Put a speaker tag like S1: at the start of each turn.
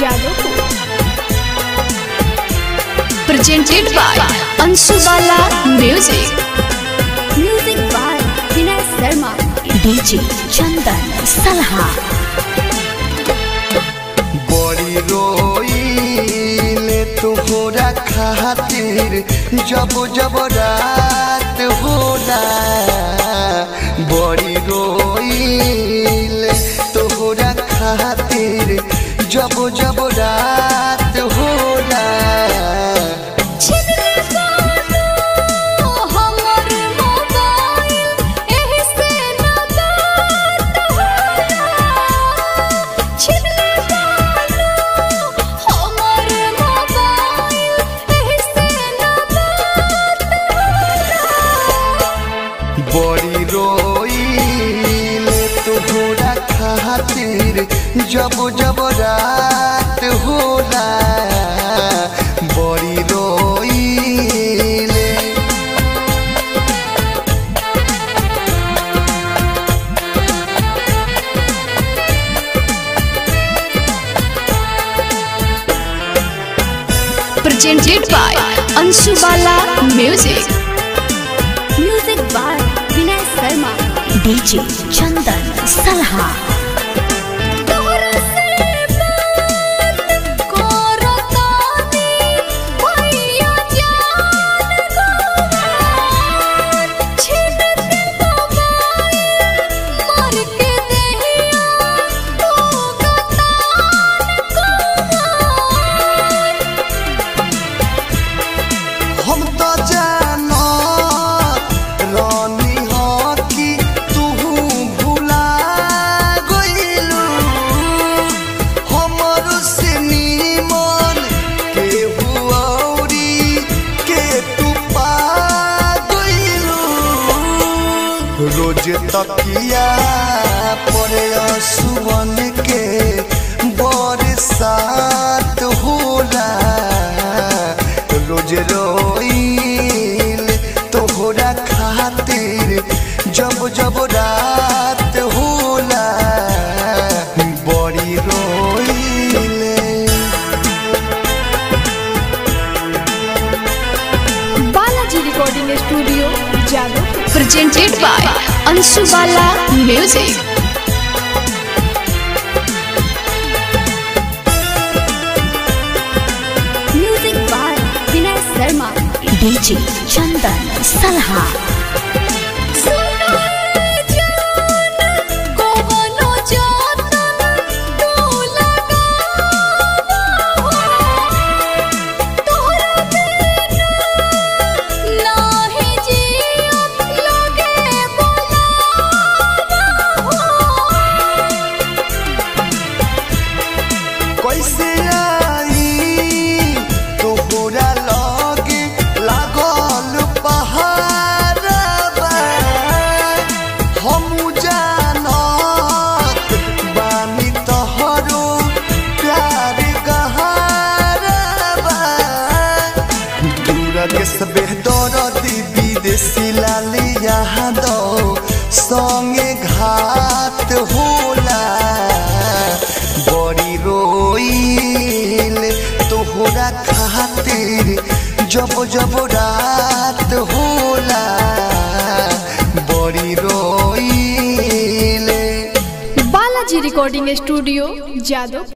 S1: Jadavpur. Presented by Anshu Bala Music। Music by Vinay Sharma। DJ चंदन सलहा।
S2: बड़ी रोइले तोहरा खातिर जब जब रात होला। बड़ी रोइले तोहरा खातिर जब जब रात होला। बड़ी रोइले तोहरा खातिर जब जब रात होला। बड़ी रोइले
S1: Presented by Anshu Bala Music। Music by Vinay Sharma। DJ चंदन सलहा।
S2: हम तो जानो रानी हो कि तू भुला गइलू। हमर से नीमन के हुआरी के तू पा गइलू। रोज तकिया पर आंसुअन के बरसात होला। रोज रोइले तोहरा खातिर जब जब रात होला। बड़ी रोइले
S1: Balaji recording studio Jadavpur. Presented by Anshu Bala Music। Music by Vinay Sharma। DJ चंदन सलहा।
S2: कैसे आई तोहरा लगे लागल पहाड़बा। हम जानत बानी तोहरो प्यार गहरबा। दूर के सबे दरदी विदेशी लाली यहाँ दो संगे घात होला। बड़ी रोइले तोहरा खातिर जब जब रात होला। बड़ी रोइले
S1: बालाजी रिकॉर्डिंग स्टूडियो जादवपुर।